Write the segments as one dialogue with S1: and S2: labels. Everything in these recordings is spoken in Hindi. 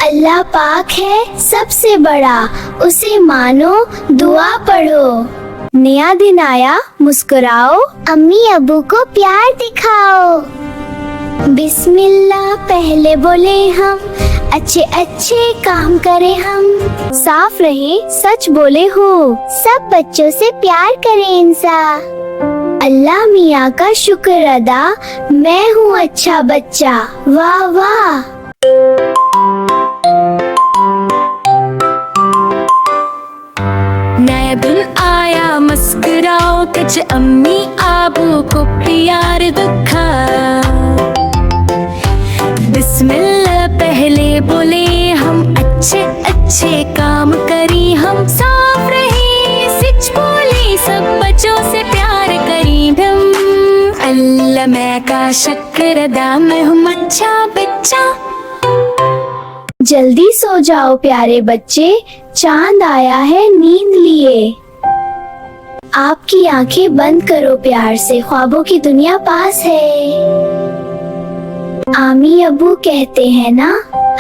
S1: अल्लाह पाक है सबसे बड़ा, उसे मानो, दुआ पढ़ो। नया दिन आया, मुस्कुराओ, अम्मी अबू को प्यार दिखाओ। बिस्मिल्लाह पहले बोले हम, अच्छे अच्छे काम करें हम। साफ रहे, सच बोले हो, सब बच्चों से प्यार करें इंसान। अल्लाह मियाँ का शुक्र अदा, मैं हूँ अच्छा बच्चा, वाह वाह।
S2: नया दिन आया, मुस्कुराओ, कुछ अम्मी आबू को प्यार दिखाओ। बिस्मिल्लाह पहले बोले हम, अच्छे अच्छे काम करी हम। साफ रहे, सच बोले, सब बच्चों से प्यार करी हम। अल्लाह मैं का शुक्र अदा, मैं हूँ अच्छा बच्चा।
S1: जल्दी सो जाओ प्यारे बच्चे, चांद आया है नींद लिए। आपकी आंखें बंद करो प्यार से, ख्वाबों की दुनिया पास है। आमी अबू कहते हैं ना,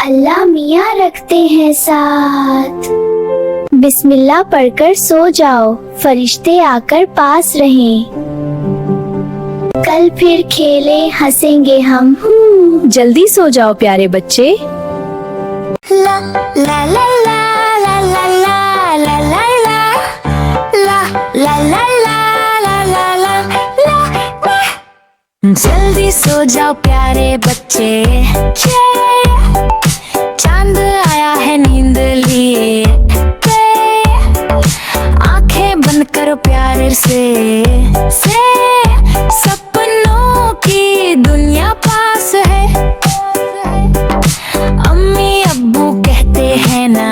S1: अल्लाह मियाँ रखते हैं साथ। बिस्मिल्लाह पढ़कर सो जाओ, फरिश्ते आकर पास रहें। कल फिर खेले हंसेंगे हम।
S2: जल्दी सो जाओ प्यारे बच्चे। ला ला ला ला ला ला ला ला ला ला ला ला ला ला ला ला। जल्दी सो जाओ प्यारे बच्चे, चांद आया है नींद लिए। आंखें बंद करो प्यार से, सपनों की दुनिया पास है। अम्मी अब्बू कहते हैं ना,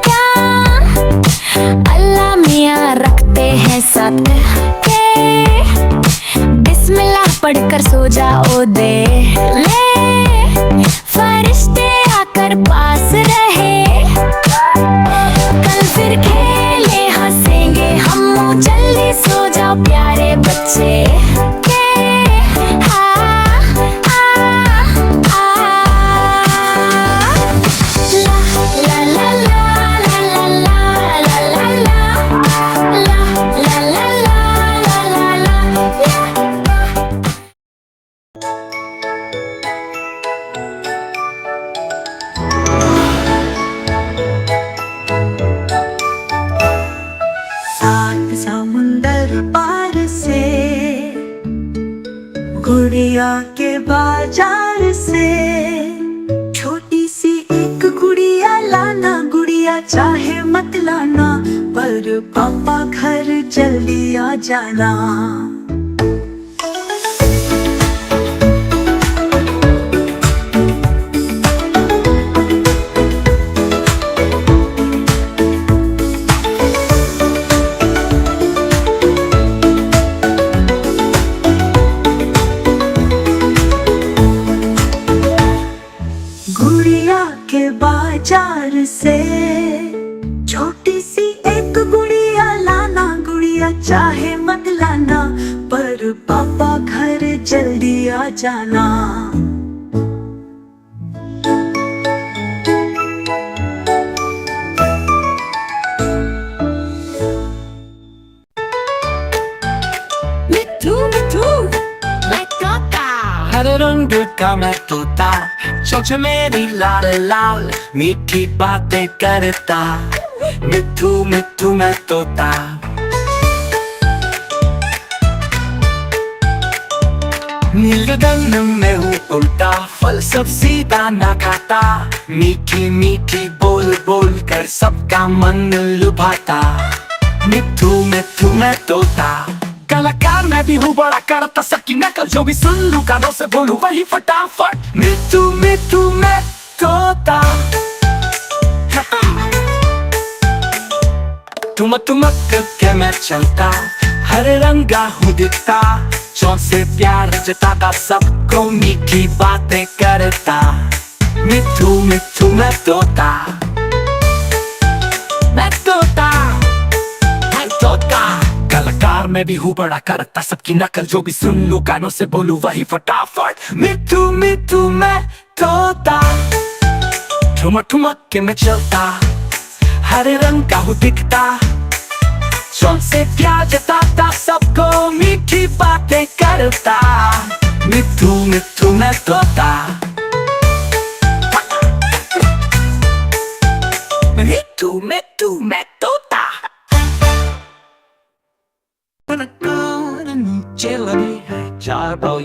S2: क्या अल्लाह मियाँ रखते हैं साथ के। बिस्मिल्लाह पढ़कर सो जाओ दे ले, फरिश्ते आकर पास रहे। कल फिर खेले हंसेंगे हम, जल्दी सो जाओ प्यारे बच्चे।
S3: गुड़िया के बाजार से छोटी सी एक गुड़िया लाना, गुड़िया चाहे मत लाना, पर पापा घर जल्दी आ जाना। के बाजार से छोटी सी एक गुड़िया लाना, गुड़िया चाहे मत लाना, पर पापा घर जल्दी आ जाना।
S2: मिट्ठू मिट्ठू मैं तोता,
S4: हरे रंग का मैं तोता, चोंच मेरी लाल लाल, मीठी बातें करता। मिट्ठू मिट्ठू मैं तोता। नीलगगन में हूँ उड़ता, फल सब्जी दाना खाता, मीठी मीठी बोल बोल कर सबका मन लुभाता। मिट्ठू मिट्ठू मैं तोता। कलाकार मैं भी हूँ, बड़ा करता सबकी नकल, जो भी सुन लूं कानों से बोलूं वही फटाफट। मिट्ठू मिट्ठू मैं तोता। ठुमक ठुमक करके मैं चलता, हरे रंगा हूँ दिखता, चोंच से प्यार जताता, सबको मीठी बातें करता। मिट्ठू मिट्ठू मैं तोता। मैं तोता, मैं तोता। कलाकार मैं भी हूँ, बड़ा करता सबकी नकल, जो भी सुन लूं कानों से बोलूं वही फटाफट। मिट्ठू मिट्ठू मैं तोता। ठुमक ठुमक के मैं चलता, हरे रंग का हूँ दिखता, शौक से प्यार जताता, सबको मीठी बातें करता। मिट्ठू मिट्ठू मैं तोता, मिट्ठू मिट्ठू मैं तोता। नीचे लगी है चार पाँव,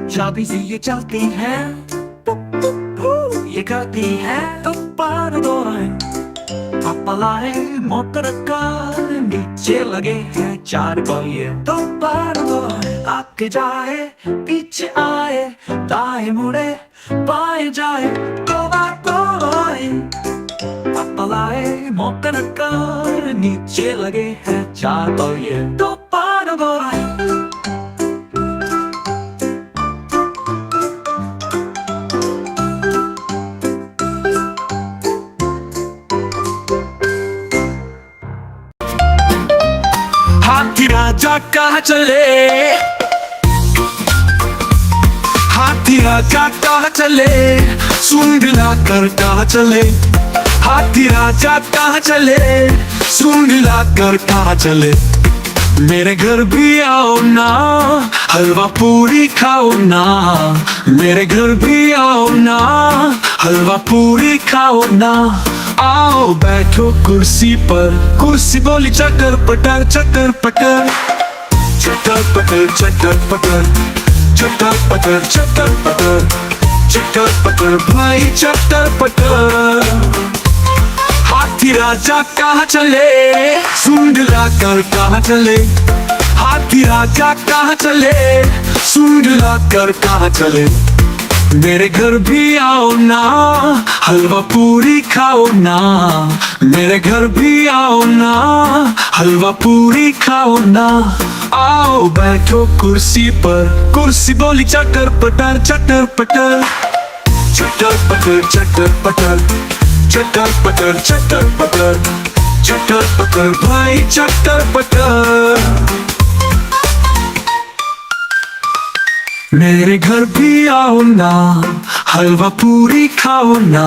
S4: चाबी से ये चलती है, ये करती है तो पर दो है। पापा लाए मोटर कार, नीचे लगे हैं चार पहिए तो पर दो है। आगे जाए पीछे आए, दाएं मुड़े बाएं जाए, पापा लाए मोटर कार, नीचे लगे हैं चार पहिए तो पर दो है। हाथी राजा कहाँ चले, हाथी राजा कहाँ चले, सूंड लाकर कहाँ चले। हाथी राजा कहाँ चले, सूंड लाकर कहाँ चले। मेरे घर भी आओ ना, हलवा पूरी खाओ ना। मेरे घर भी आओ ना, हलवा पूरी खाओ ना। आओ बैठो कुर्सी पर, कुर्सी बोली चटर पटर चटर पटर, चटर पटर चटर पटर, चटर पटर चटर पटर, चटर पटर भाई चटर पटर। हाथी राजा कहाँ चले, सूंड लाकर कहाँ चले। हाथी राजा कहाँ चले, सूंड लाकर कहाँ चले। मेरे घर भी आओ ना, हलवा पूरी खाओ ना। मेरे घर भी आओ ना, हलवा पूरी खाओ ना। आओ बैठो कुर्सी पर, कुर्सी बोली चटर पटर चटर पटर, चटर पटर चटर पटर, चटर पटर चटर पटर, चटर पटर भाई चटर पटर। मेरे घर भी आओ ना, हलवा पूरी खाओ ना।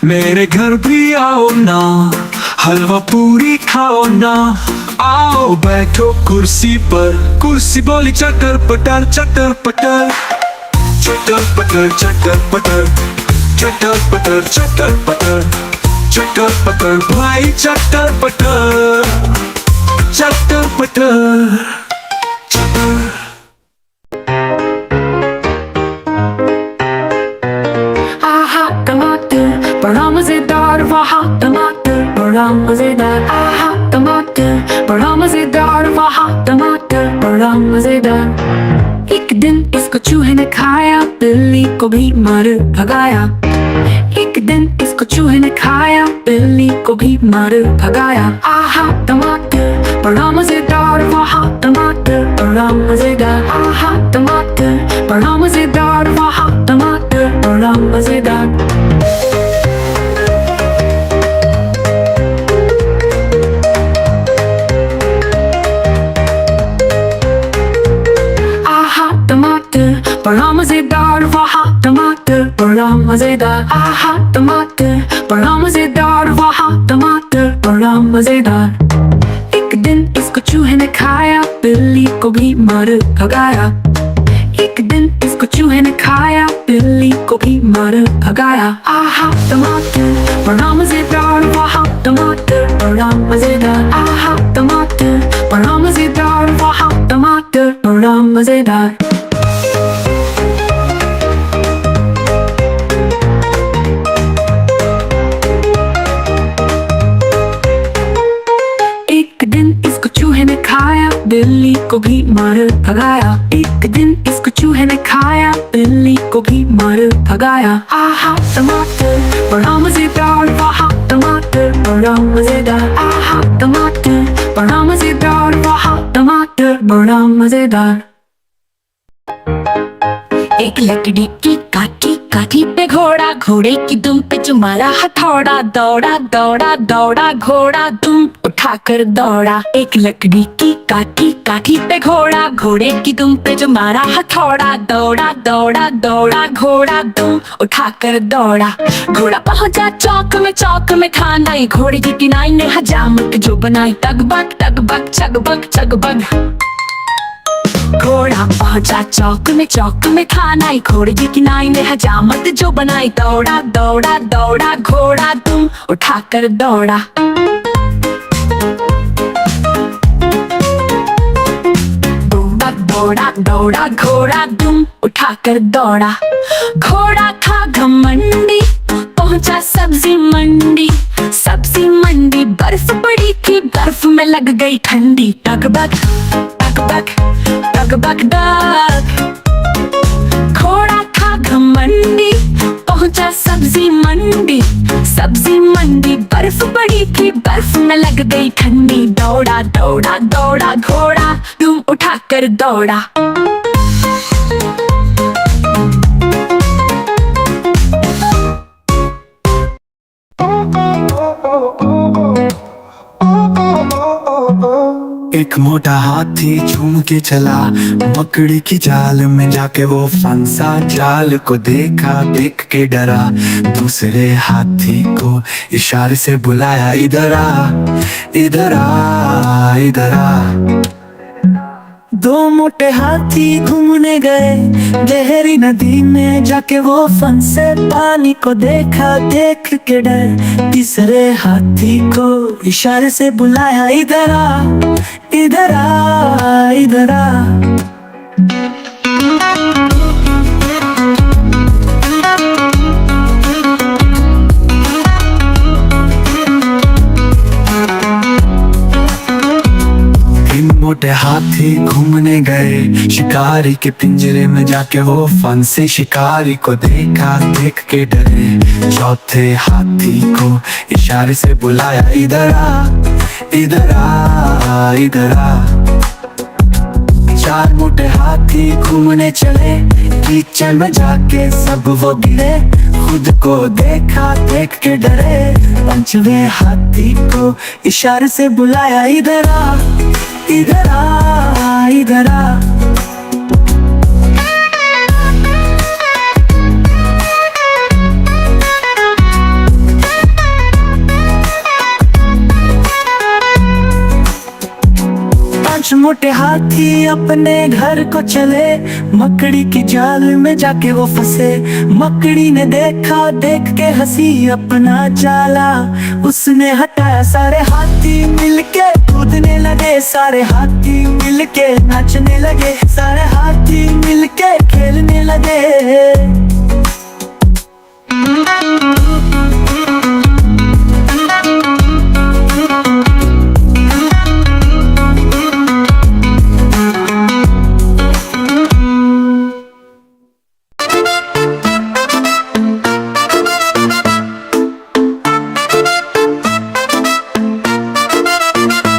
S4: मेरे घर भी आओ ना, हलवा पूरी खाओ ना। आओ बैठो कुर्सी पर, कुर्सी बोली चटर पटर चटर पटर, चटर पटर चटर पटर, चटर पटर चटर पटर, चटर पटर भाई चटर पटर, चटर पटर चटर।
S5: बड़ा मजेदार, वहाँ टमाटर बड़ा मजेदार। आहा टमाटर बड़ा मजेदार, वहाँ टमाटर बड़ा मजेदार। एक दिन इसको चूहे ने खाया, बिल्ली को भी मार भगाया। एक दिन इसको चूहे ने खाया, बिल्ली को भी मार भगाया। आहा टमाटर बड़ा मजेदार, वहाँ टमाटर बड़ा मजेदार। आहा टमाटर बड़ा मजेदार, वहाँ टमाटर बड़ा मजेदार। बड़ा मजेदार, वहाँ टमाटर बड़ा मजेदार। आहा टमाटर बड़ा मजेदार, वहाँ टमाटर बड़ा मजेदार। एक दिन इसको चूहे ने खाया, बिल्ली को भी मार भगाया। एक दिन इसको चूहे ने खाया, बिल्ली को भी मार भगाया। आहा टमाटर बड़ा मजेदार, वहाँ टमाटर बड़ा मजेदार। आहा टमाटर बड़ा मजेदार, वहाँ टमाटर बड़ा मजेदार। बिल्ली को भी मार भगाया। एक दिन इसको चूहे ने खाया, बिल्ली को भी मार भगाया। आहा टमाटर बड़ा मजेदार, वहाँ टमाटर बड़ा मजेदार। आहा टमाटर बड़ा मजेदार, वहाँ टमाटर बड़ा मजेदार। एक लकड़ी की काठी काठी पे घोड़ा, घोड़े की दुम पे तुम्हारा हथौड़ा। दौड़ा दौड़ा दौड़ा घोड़ा दुम उठाकर दौड़ा। एक लकड़ी की काठी, काठी पे घोड़ा, घोड़े की दुम पे तुम्हारा हथौड़ा। दौड़ा दौड़ा दौड़ा घोड़ा दुम उठाकर दौड़ा। घोड़ा पहुंचा चौक में, चौक में खानाई। घोड़े की किनाई ने हजामत जो बनाई। टगबग टगबग चगबग चगबग। घोड़ा पहुंचा चौक में, चौक में खानाई। घोड़े की किनाई ने हजामत जो बनाई। दौड़ा दौड़ा दौड़ा घोड़ा दुम उठाकर दौड़ा। दौड़ा दौड़ा दौड़ा घोड़ा दुम उठाकर दौड़ा। घोड़ा था घमंडी, पहुंचा सब्जी मंडी। सब्जी मंडी बर्फ पड़ी थी, बर्फ में लग गई ठंडी। टगबग टगबग टगबग डग। घोड़ा था घमंडी, पहुंचा सब्जी मंडी। सब्जी मंडी बर्फ पड़ी थी, बर्फ में लग गई ठंडी। दौड़ा दौड़ा दौड़ा घोड़ा दुम उठाकर दौड़ा।
S4: एक मोटा हाथी झूम के चला, मकड़ी की जाल में जाके वो फंसा। जाल को देखा, देख के डरा। दूसरे हाथी को इशारे से बुलाया, इधर आ इधर आ इधर आ। दो मोटे हाथी घूमने गए गहरी नदी में, जाके वो फंसे। पानी को देखा, देख के डर। तीसरे हाथी को इशारे से बुलाया, इधर आ इधर आ इधर आ। मोटे हाथी घूमने गए शिकारी के पिंजरे में, जाके वो फंसे। शिकारी को देखा, देख के डरे। चौथे हाथी को इशारे से बुलाया, इधर आ इधर आ इधर आ। चार मोटे हाथी घूमने चले, कीचड़ में जाके सब वो गिरे। खुद को देखा, देख के डरे। पंचवें हाथी को इशारे से बुलाया, इधर आ इधर आ इधर आ। पांच मोटे हाथी अपने घर को चले, मकड़ी की जाल में जाके वो फंसे। मकड़ी ने देखा, देख के हंसी, अपना जाला उसने हटाया। सारे हाथी मिलके कूदने लगे, सारे हाथी मिलके नाचने लगे। सारे हाथी मिलके खेलने लगे।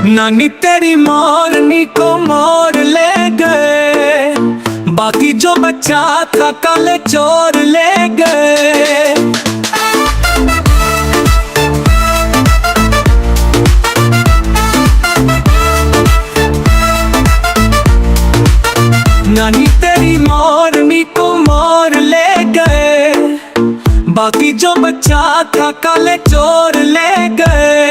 S4: नानी तेरी मोरनी को मोर ले गए, बाकी जो बचा था काले चोर ले गए। नानी तेरी मोरनी को मोर ले गए, बाकी जो बचा था काले चोर ले गए।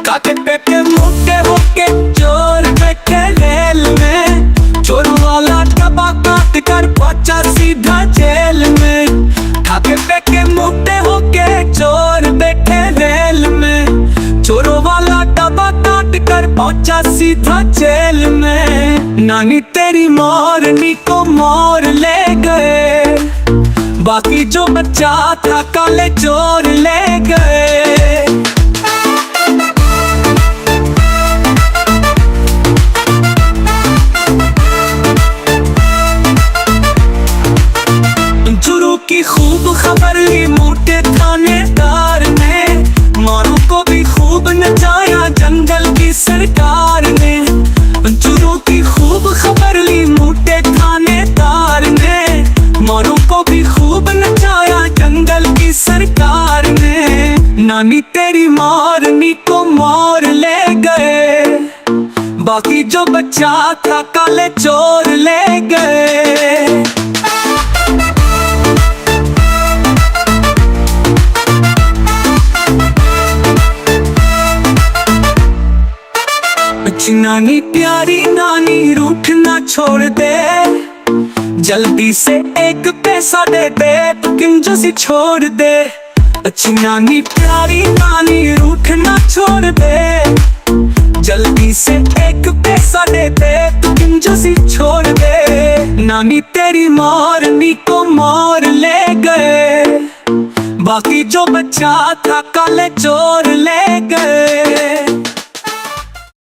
S4: काके पे मोटे होके चोर बैठे रेल में, चोर वाला डब्बा काट कर पहुंचा सीधा जेल में। काके पे मोटे होके चोर बैठे रेल में, चोरों वाला डब्बा काट कर पहुंचा सीधा जेल में। नानी तेरी मोरनी को मोर ले गए, बाकी जो बचा था काले चोर ले गए। की खूब खबर ली मोटे थानेदार ने, मारों को भी खूब नचाया जंगल की सरकार ने। चोरों की खूब खबर ली मोटे थानेदार ने, मारों को भी खूब नचाया की सरकार ने नानी तेरी मारनी को मार ले गए, बाकी जो बच्चा था काले चोर ले गए। अच्छी नानी प्यारी नानी रूठ ना छोड़ दे, जल्दी से एक पैसा दे दे तू कंजूसी छोड़ दे। अच्छी नानी प्यारी नानी रूठ ना छोड़ दे, जल्दी से एक पैसा दे दे तू कंजूसी छोड़ दे। नानी तेरी मारनी को मार ले गए, बाकी जो बच्चा था काले चोर ले गए।